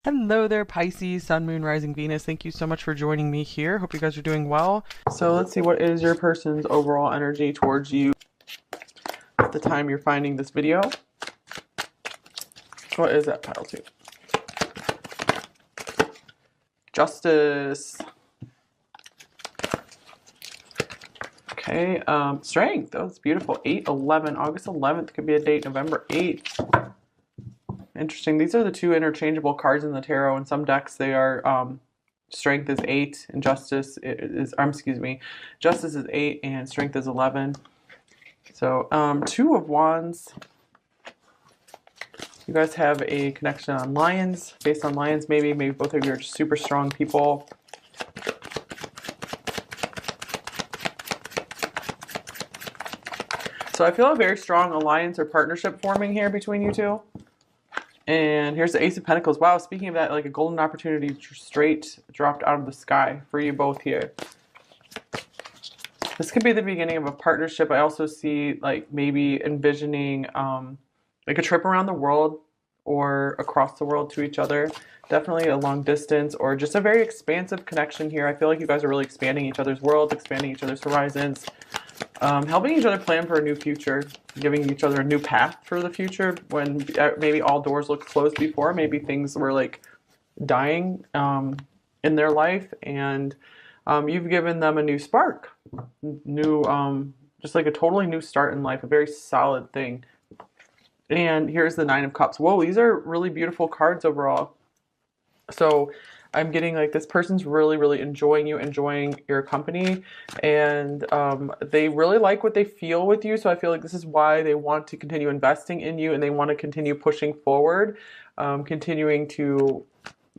Hello there, Pisces, Sun, Moon, Rising, Venus. Thank you so much for joining me here. Hope you guys are doing well. So let's see, what is your person's overall energy towards you at the time you're finding this video? What is that pile two? Justice. Okay, strength. That was beautiful. 8/11. August 11th could be a date. November 8th. Interesting. These are the two interchangeable cards in the tarot. In some decks, they are strength is 8 and justice is justice is 8 and strength is 11. So Two of Wands. You guys have a connection on lions, based on lions maybe both of you are just super strong people. So I feel a very strong alliance or partnership forming here between you two. And here's the Ace of Pentacles. Wow, speaking of that, like a golden opportunity straight dropped out of the sky for you both here. This could be the beginning of a partnership. I also see like maybe envisioning like a trip around the world or across the world to each other. Definitely a long distance or just a very expansive connection here. I feel like you guys are really expanding each other's worlds, expanding each other's horizons. Helping each other plan for a new future, giving each other a new path for the future when maybe all doors looked closed before. Maybe things were like dying in their life, and you've given them a new spark, new, just like a totally new start in life, a very solid thing. And here's the Nine of Cups. Whoa, these are really beautiful cards overall. So I'm getting like this person's really, really enjoying you, enjoying your company, and they really like what they feel with you. So I feel like this is why they want to continue investing in you and they want to continue pushing forward, continuing to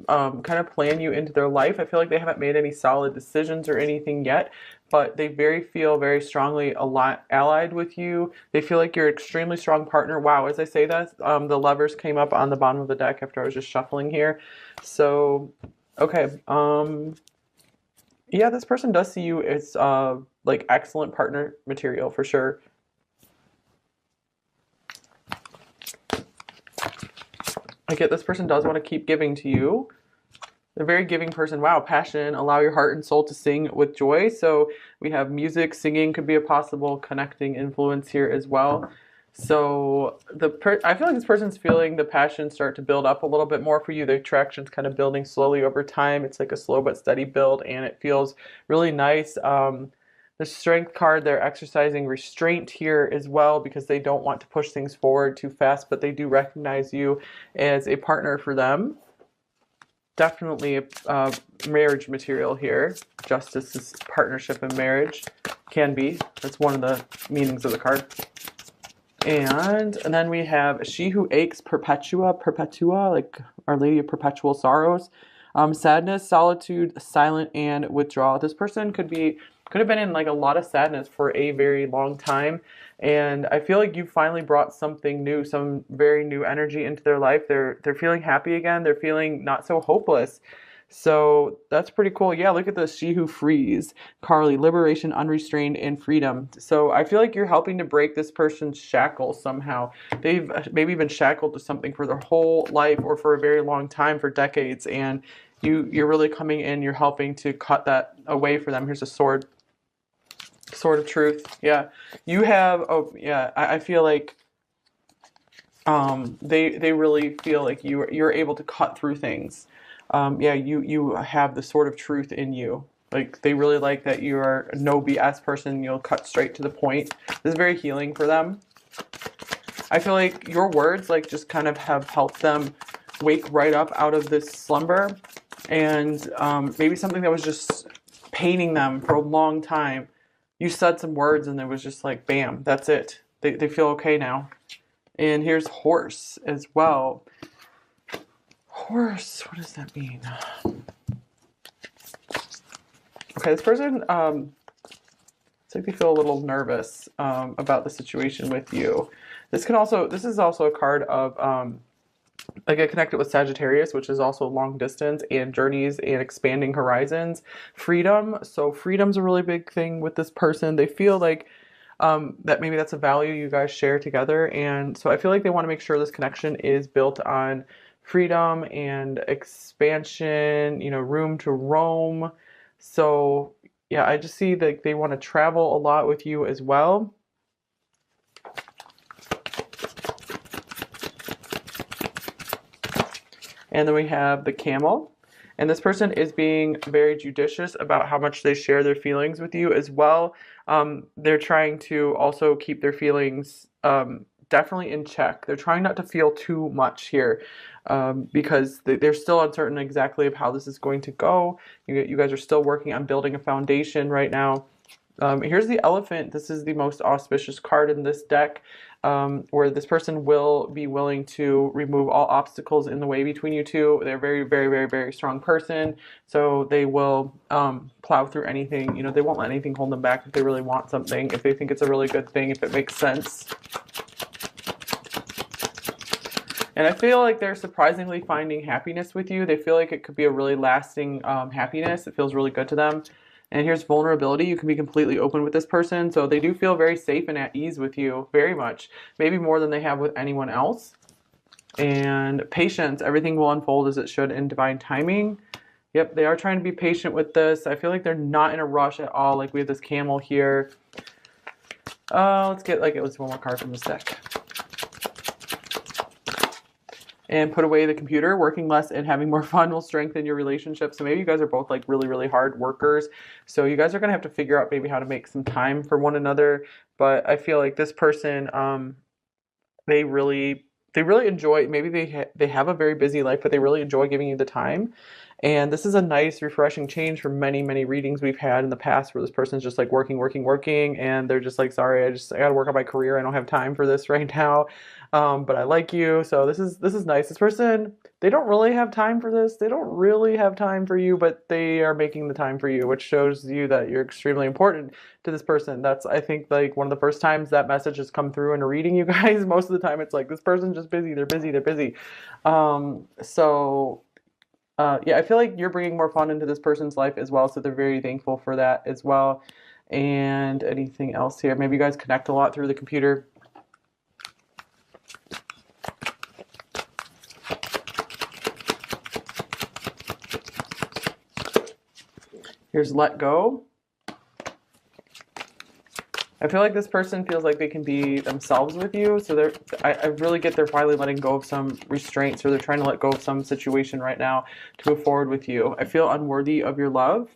kind of plan you into their life. I feel like they haven't made any solid decisions or anything yet, but they feel very strongly allied with you. They feel like you're an extremely strong partner. Wow, as I say that, the Lovers came up on the bottom of the deck after I was just shuffling here. So okay, yeah, this person does see you as like excellent partner material for sure. I get this person does want to keep giving to you. They're a very giving person. Wow, passion, allow your heart and soul to sing with joy. So we have music, singing could be a possible connecting influence here as well. So I feel like this person's feeling the passion start to build up a little bit more for you. The attraction's kind of building slowly over time. It's like a slow but steady build, and it feels really nice. The strength card, they're exercising restraint here as well because they don't want to push things forward too fast, but they do recognize you as a partner for them. Definitely a marriage material here. Justice is partnership and marriage. Can be. That's one of the meanings of the card. And then we have She Who Aches, Perpetua, like Our Lady of Perpetual Sorrows. Sadness, solitude, silent, and withdrawal. This person could have been in like a lot of sadness for a very long time, and I feel like you finally brought something new, some very new energy into their life. They're feeling happy again. They're feeling not so hopeless. So that's pretty cool. Yeah, look at this. She Who Frees. Carly, liberation, unrestrained, and freedom. So I feel like you're helping to break this person's shackles somehow. They've maybe been shackled to something for their whole life or for a very long time, for decades, and you're really coming in, you're helping to cut that away for them. Here's a sword. Sword of truth. Yeah. You have, oh yeah, I feel like they really feel like you're able to cut through things. Yeah, you have the sword of truth in you. Like they really like that you're a no BS person. You'll cut straight to the point. This is very healing for them. I feel like your words like just kind of have helped them wake right up out of this slumber, and maybe something that was just paining them for a long time. You said some words and it was just like bam, that's it. They feel okay now. And here's horse as well. Horse, what does that mean? Okay, this person, it's like they feel a little nervous about the situation with you. This is also a card of like I connected with Sagittarius, which is also long distance and journeys and expanding horizons. Freedom. So freedom's a really big thing with this person. They feel like that maybe that's a value you guys share together. And so I feel like they want to make sure this connection is built on freedom and expansion, you know, room to roam. So yeah, I just see that they want to travel a lot with you as well. And then we have the camel. And this person is being very judicious about how much they share their feelings with you as well. They're trying to also keep their feelings definitely in check. They're trying not to feel too much here because they're still uncertain exactly of how this is going to go. You guys are still working on building a foundation right now. Here's the elephant. This is the most auspicious card in this deck, where this person will be willing to remove all obstacles in the way between you two. They're a very, very, very, very strong person, so they will plow through anything. You know, they won't let anything hold them back if they really want something, if they think it's a really good thing, if it makes sense. And I feel like they're surprisingly finding happiness with you. They feel like it could be a really lasting happiness. It feels really good to them. And here's vulnerability. You can be completely open with this person. So they do feel very safe and at ease with you, very much. Maybe more than they have with anyone else. And patience. Everything will unfold as it should in divine timing. Yep, they are trying to be patient with this. I feel like they're not in a rush at all. Like we have this camel here. Let's get like at least one more card from this deck. And put away the computer. Working less and having more fun will strengthen your relationship. So maybe you guys are both like really, really hard workers. So you guys are going to have to figure out maybe how to make some time for one another. But I feel like this person, they really enjoy, maybe they have a very busy life, but they really enjoy giving you the time. And this is a nice, refreshing change from many, many readings we've had in the past where this person's just like working, and they're just like, sorry, I got to work on my career. I don't have time for this right now. But I like you. So this is nice. This person, they don't really have time for this. They don't really have time for you, but they are making the time for you, which shows you that you're extremely important to this person. That's, I think, like one of the first times that message has come through in a reading, you guys. Most of the time it's like, this person's just busy. They're busy. They're busy. Yeah, I feel like you're bringing more fun into this person's life as well, so they're very thankful for that as well. And anything else here? Maybe you guys connect a lot through the computer. Here's let go. I feel like this person feels like they can be themselves with you. So I really get they're finally letting go of some restraints, or they're trying to let go of some situation right now to move forward with you. I feel unworthy of your love.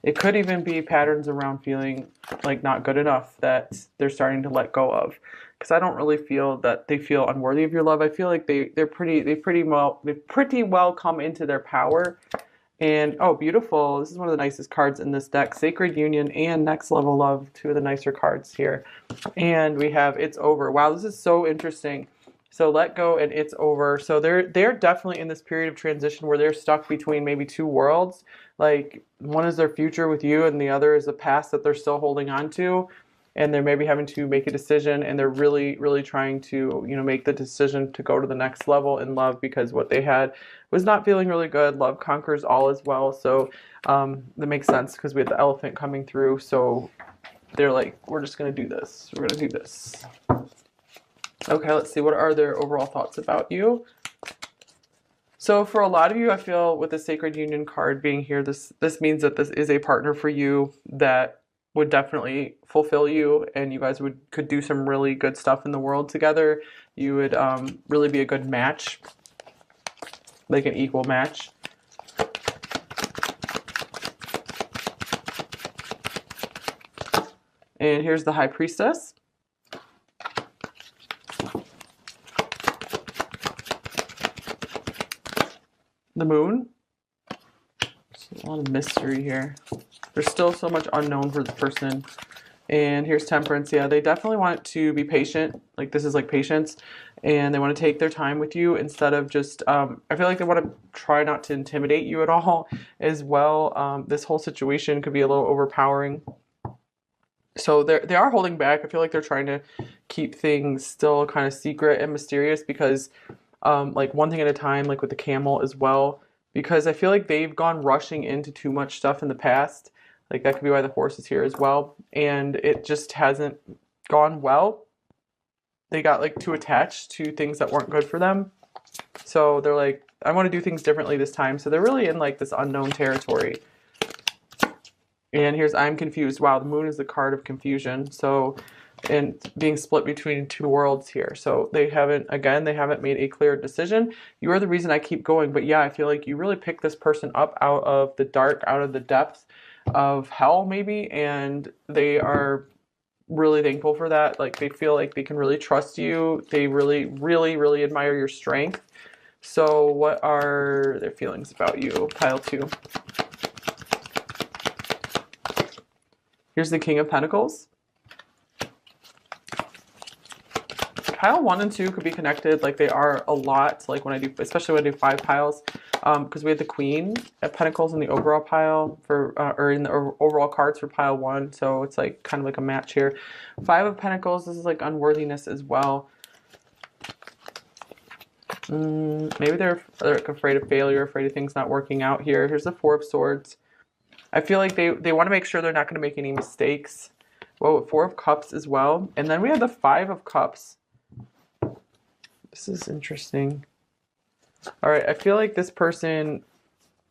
It could even be patterns around feeling like not good enough that they're starting to let go of. Because I don't really feel that they feel unworthy of your love. I feel like they've pretty well come into their power. And, oh, beautiful. This is one of the nicest cards in this deck. Sacred Union and Next Level Love, two of the nicer cards here. And we have It's Over. Wow, this is so interesting. So let go and it's over. So they're definitely in this period of transition where they're stuck between maybe two worlds. Like one is their future with you and the other is the past that they're still holding on to. And they're maybe having to make a decision, and they're really, really trying to, you know, make the decision to go to the next level in love, because what they had was not feeling really good. Love conquers all as well. So that makes sense because we had the elephant coming through. So they're like, we're just going to do this. We're going to do this. Okay, let's see. What are their overall thoughts about you? So for a lot of you, I feel with the Sacred Union card being here, this means that this is a partner for you that would definitely fulfill you, and you guys could do some really good stuff in the world together. You would really be a good match, like an equal match. And here's the High Priestess. The Moon. There's a lot of mystery here. There's still so much unknown for the person. And here's Temperance. Yeah, they definitely want to be patient. Like this is like patience. And they want to take their time with you instead of just, I feel like they want to try not to intimidate you at all as well. This whole situation could be a little overpowering. So they are holding back. I feel like they're trying to keep things still kind of secret and mysterious because like one thing at a time, like with the camel as well. Because I feel like they've gone rushing into too much stuff in the past. Like that could be why the horse is here as well. And it just hasn't gone well. they got like too attached to things that weren't good for them. So they're like, I want to do things differently this time. So they're really in like this unknown territory. And here's I'm confused. Wow, the moon is the card of confusion. So, and being split between two worlds here. So they haven't made a clear decision. You are the reason I keep going. But yeah, I feel like you really pick this person up out of the dark, out of the depths of hell maybe. And they are really thankful for that. Like they feel like they can really trust you. They really, really, really admire your strength. So what are their feelings about you? Pile 2. Here's the King of Pentacles. Pile 1 and 2 could be connected. Like they are a lot. Like when I do, especially when I do 5 piles, because we had the Queen of Pentacles in the overall pile for, or in the overall cards for pile 1. So it's like kind of like a match here. 5 of Pentacles. This is like unworthiness as well. Maybe they're afraid of failure, afraid of things not working out here. Here's the 4 of Swords. I feel like they want to make sure they're not going to make any mistakes. Well, 4 of Cups as well. And then we have the 5 of Cups. This is interesting. All right, I feel like this person,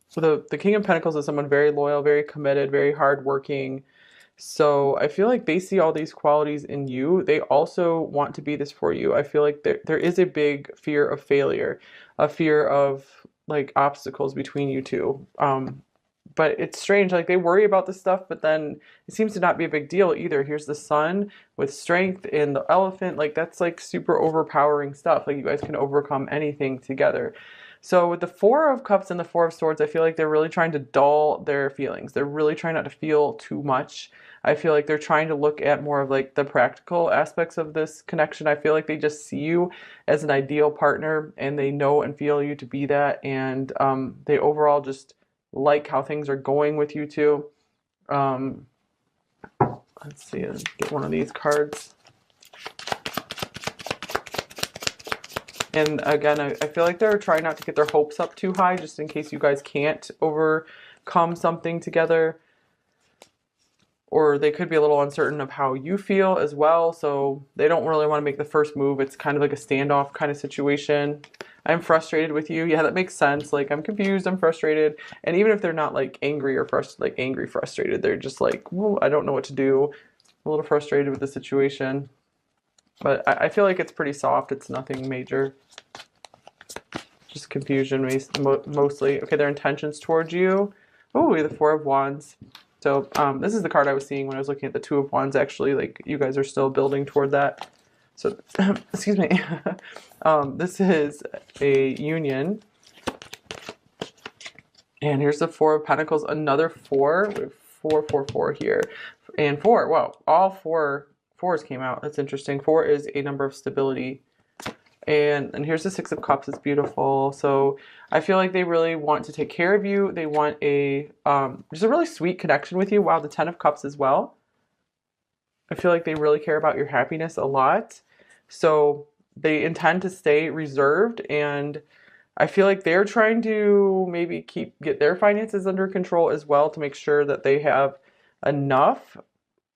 so the King of Pentacles is someone very loyal, very committed, very hardworking. So I feel like they see all these qualities in you. They also want to be this for you. I feel like there is a big fear of failure, a fear of like obstacles between you two. But it's strange, like they worry about this stuff, but then it seems to not be a big deal either. Here's the Sun with strength and the Elephant. Like that's like super overpowering stuff. Like you guys can overcome anything together. So with the 4 of Cups and the 4 of Swords, I feel like they're really trying to dull their feelings. They're really trying not to feel too much. I feel like they're trying to look at more of like the practical aspects of this connection. I feel like they just see you as an ideal partner and they know and feel you to be that. And they overall just like how things are going with you two. Let's see, let's get one of these cards. And again, I feel like they're trying not to get their hopes up too high, just in case you guys can't overcome something together. Or they could be a little uncertain of how you feel as well. So they don't really want to make the first move. It's kind of like a standoff kind of situation. I'm frustrated with you. Yeah, that makes sense. Like I'm confused, I'm frustrated. And even if they're not like angry or frustrated, they're just like, well, I don't know what to do. I'm a little frustrated with the situation. But I feel like it's pretty soft. It's nothing major. Just confusion mostly. Okay, their intentions towards you. Oh, we have the 4 of Wands. So this is the card I was seeing when I was looking at the 2 of Wands, actually. Like, you guys are still building toward that. So, excuse me. This is a union. And here's the 4 of Pentacles. Another 4. We have 4, 4, 4 here. And 4. Wow. All 4 4s came out. That's interesting. 4 is a number of stability. And here's the 6 of Cups. It's beautiful. So I feel like they really want to take care of you. They want a just a really sweet connection with you. Wow, the 10 of Cups as well. I feel like they really care about your happiness a lot. So they intend to stay reserved, and I feel like they're trying to maybe get their finances under control as well, to make sure that they have enough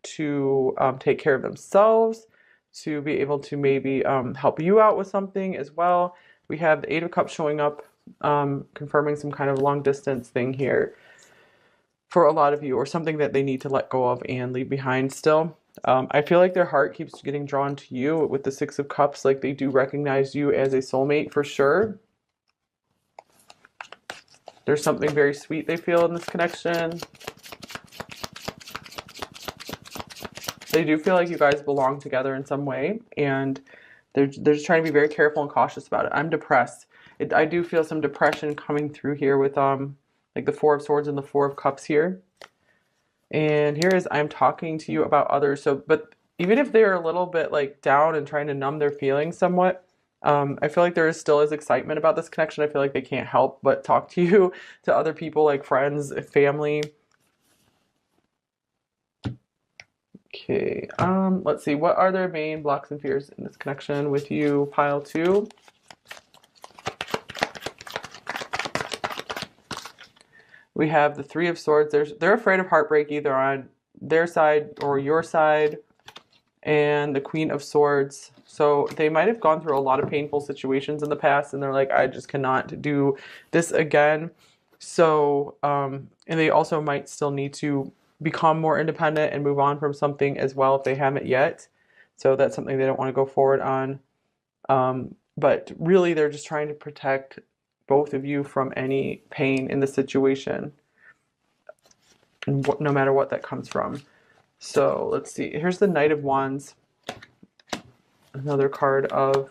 to take care of themselves, to be able to maybe help you out with something as well. We have the 8 of Cups showing up, confirming some kind of long distance thing here for a lot of you, or something that they need to let go of and leave behind still. I feel like their heart keeps getting drawn to you with the 6 of Cups. Like they do recognize you as a soulmate for sure. There's something very sweet they feel in this connection. They do feel like you guys belong together in some way, and they're just trying to be very careful and cautious about it. I'm depressed. I do feel some depression coming through here with like the 4 of Swords and the 4 of Cups here. And here is I'm talking to you about others. So, but even if they're a little bit like down and trying to numb their feelings somewhat, I feel like there still is excitement about this connection. I feel like they can't help but talk to you, to other people, like friends, family. Okay, let's see. What are their main blocks and fears in this connection with you, pile 2? We have the 3 of Swords. They're afraid of heartbreak, either on their side or your side. and the Queen of Swords. So they might have gone through a lot of painful situations in the past, and they're like, I just cannot do this again. So, and they also might still need to become more independent and move on from something as well if they haven't yet. So that's something they don't want to go forward on. But really, they're just trying to protect both of you from any pain in the situation, no matter what that comes from. So let's see. Here's the Knight of Wands. Another card of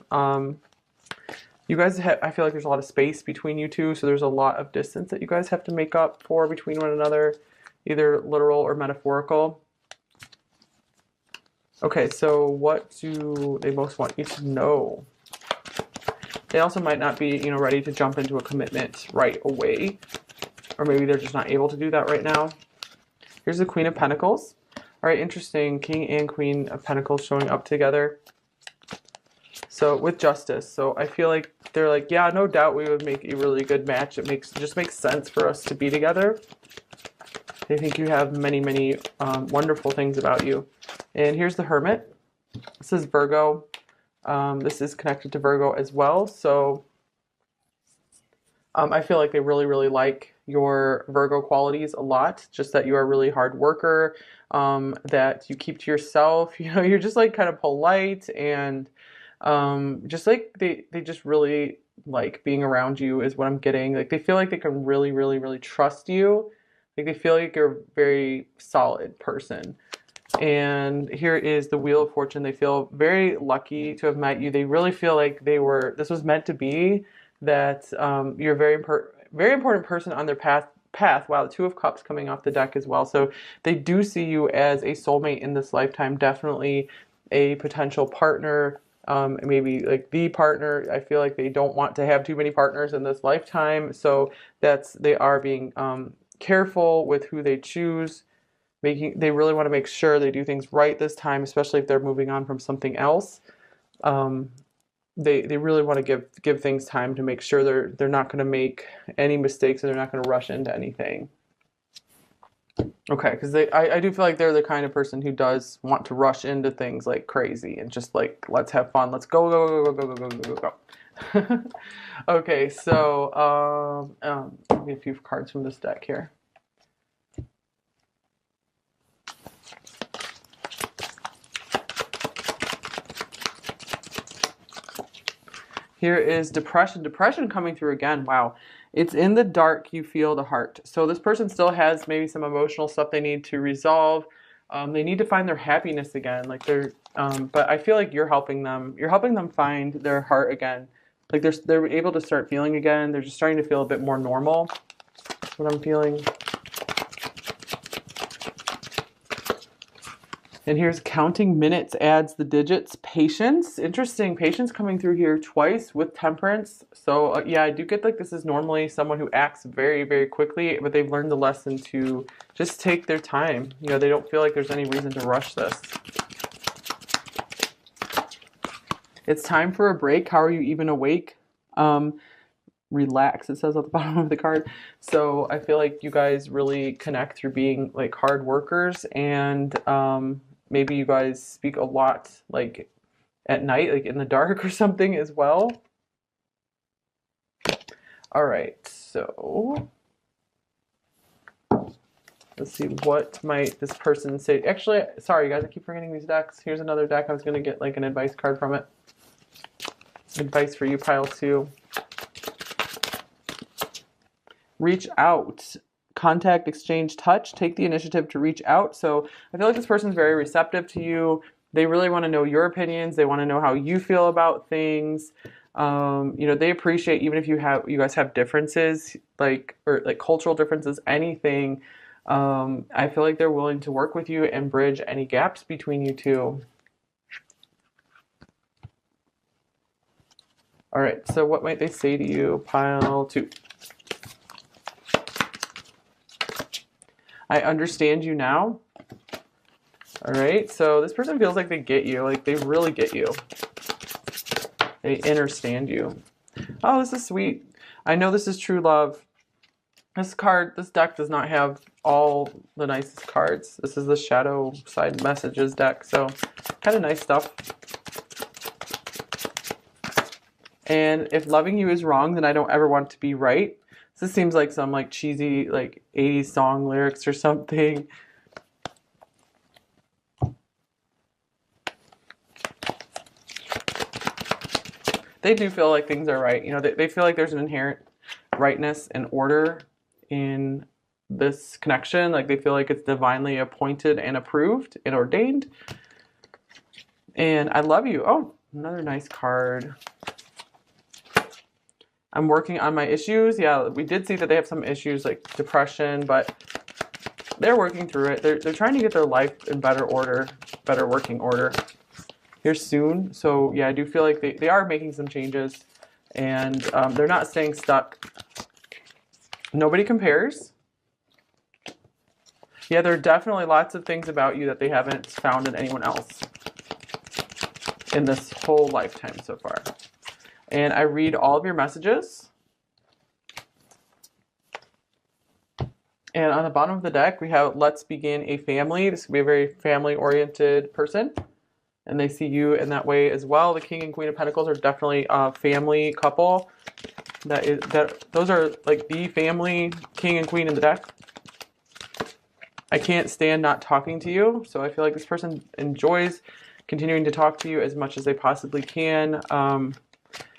you guys have, I feel like there's a lot of space between you two, so there's a lot of distance that you guys have to make up for between one another, either literal or metaphorical. Okay, so what do they most want you to know? They also might not be, you know, ready to jump into a commitment right away, or maybe they're just not able to do that right now. Here's the Queen of Pentacles. All right, interesting. King and Queen of Pentacles showing up together. So with Justice, so I feel like they're like, yeah, no doubt we would make a really good match. It just makes sense for us to be together. They think you have many, many wonderful things about you. And here's the Hermit. This is Virgo. This is connected to Virgo as well. So I feel like they really, really like your Virgo qualities a lot. Just that you are a really hard worker, that you keep to yourself. You know, you're just like kind of polite, and just like they just really like being around you is what I'm getting. Like they feel like they can really, really, really trust you. Like they feel like you're a very solid person. And here is the Wheel of Fortune. They feel very lucky to have met you. They really feel like this was meant to be, that you're a very important person on their path. Wow, the Two of Cups coming off the deck as well. So they do see you as a soulmate in this lifetime, definitely a potential partner, maybe like the partner. I feel like they don't want to have too many partners in this lifetime. So they are being careful with who they choose. They really want to make sure they do things right this time, especially if they're moving on from something else. They really want to give things time to make sure they're not going to make any mistakes, and they're not going to rush into anything. Okay, because I do feel like they're the kind of person who does want to rush into things like crazy and just like, let's have fun, let's go go go go go go go go go. Okay, so give me a few cards from this deck here. Here is Depression. Depression coming through again. Wow. It's in the dark, you feel the heart. So this person still has maybe some emotional stuff they need to resolve. They need to find their happiness again. Like but I feel like you're helping them. You're helping them find their heart again. Like they're able to start feeling again. They're just starting to feel a bit more normal. That's what I'm feeling. And here's Counting Minutes adds the digits. Patience. Interesting. Patience coming through here twice with Temperance. So yeah, I do get like this is normally someone who acts very, very quickly, but they've learned the lesson to just take their time. You know, they don't feel like there's any reason to rush this. It's time for a break. How are you even awake? Relax, it says at the bottom of the card. So I feel like you guys really connect through being like hard workers, and maybe you guys speak a lot like at night, like in the dark or something as well. All right, so let's see, what might this person say? Actually, sorry guys, I keep forgetting these decks. Here's another deck. I was gonna get like an advice card from it. Advice for you, pile 2. Reach out. Contact, exchange, touch. Take the initiative to reach out. So I feel like this person's very receptive to you. They really want to know your opinions. They want to know how you feel about things. You know, they appreciate, even if you guys have differences, or cultural differences, anything. I feel like they're willing to work with you and bridge any gaps between you two. All right, so what might they say to you? Pile 2. I understand you now. All right, so this person feels like they get you, like they really get you. They understand you. Oh, this is sweet. I know this is true love. This deck does not have all the nicest cards. This is the shadow side messages deck, so kind of nice stuff. And if loving you is wrong, then I don't ever want to be right. This seems like some like cheesy like 80s song lyrics or something. They do feel like things are right. You know, they feel like there's an inherent rightness and order in this connection. Like they feel like it's divinely appointed and approved and ordained. And I love you. Oh, another nice card. I'm working on my issues. Yeah, we did see that they have some issues like depression, but they're working through it. They're trying to get their life in better order, better working order here soon. So yeah, I do feel like they are making some changes, and they're not staying stuck. Nobody compares. Yeah, there are definitely lots of things about you that they haven't found in anyone else in this whole lifetime so far. And I read all of your messages. And on the bottom of the deck, we have let's begin a family. This could be a very family-oriented person. And they see you in that way as well. The King and Queen of Pentacles are definitely a family couple. Those are like the family King and Queen in the deck. I can't stand not talking to you. So I feel like this person enjoys continuing to talk to you as much as they possibly can.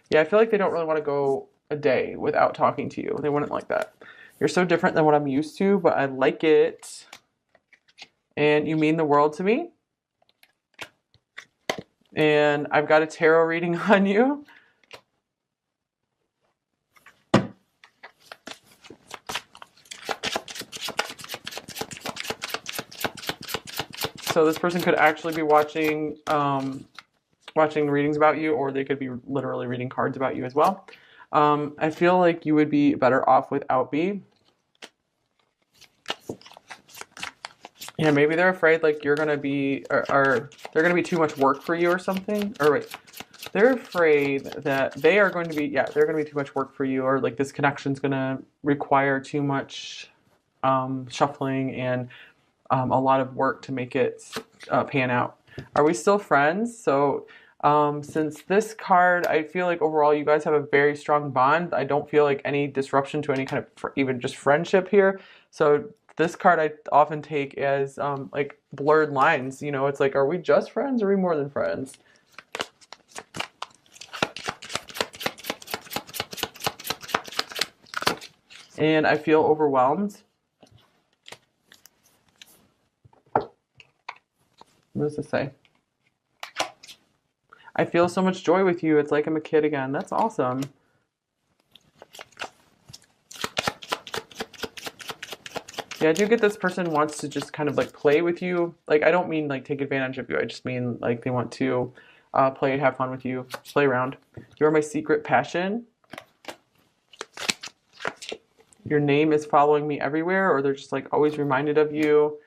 Yeah, I feel like they don't really want to go a day without talking to you. They wouldn't like that. You're so different than what I'm used to, but I like it. And you mean the world to me. And I've got a tarot reading on you. So this person could actually be watching readings about you, or they could be literally reading cards about you as well. I feel like you would be better off without me. Yeah, maybe they're afraid like you're gonna be, or they're gonna be too much work for you or something. Or wait, they're afraid that they are going to be, yeah, they're gonna be too much work for you, or like this connection's gonna require too much shuffling and a lot of work to make it pan out. Are we still friends? So since this card, I feel like overall you guys have a very strong bond. I don't feel like any disruption to any kind of even just friendship here. So this card I often take as like blurred lines. You know, it's like, are we just friends or are we more than friends? And I feel overwhelmed. What does this say? I feel so much joy with you. It's like I'm a kid again. That's awesome. Yeah, I do get this person wants to just kind of like play with you. Like, I don't mean like take advantage of you. I just mean like they want to play and have fun with you, play around. You're my secret passion. Your name is following me everywhere, or they're just like always reminded of you.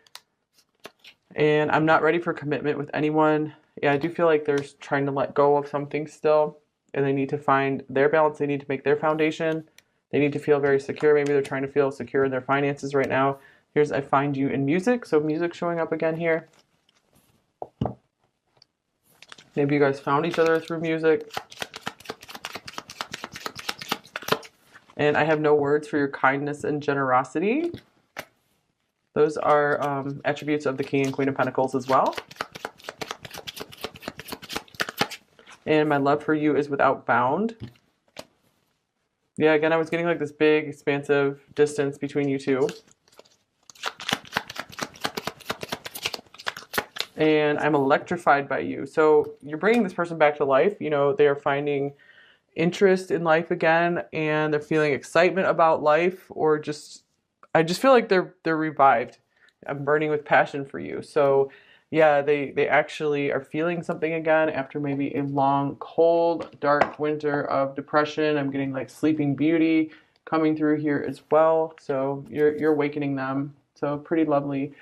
And I'm not ready for commitment with anyone. Yeah, I do feel like they're trying to let go of something still, and they need to find their balance. They need to make their foundation. They need to feel very secure. Maybe they're trying to feel secure in their finances right now. Here's I find you in music. So music showing up again here. Maybe you guys found each other through music. And I have no words for your kindness and generosity. Those are attributes of the King and Queen of Pentacles as well. And my love for you is without bound. Yeah, again, I was getting like this big, expansive distance between you two. And I'm electrified by you. So you're bringing this person back to life. You know, they are finding interest in life again, and they're feeling excitement about life, or just, I just feel like they're revived. I'm burning with passion for you. So yeah, they actually are feeling something again after maybe a long, cold, dark winter of depression. I'm getting like Sleeping Beauty coming through here as well. So you're awakening them. So pretty lovely.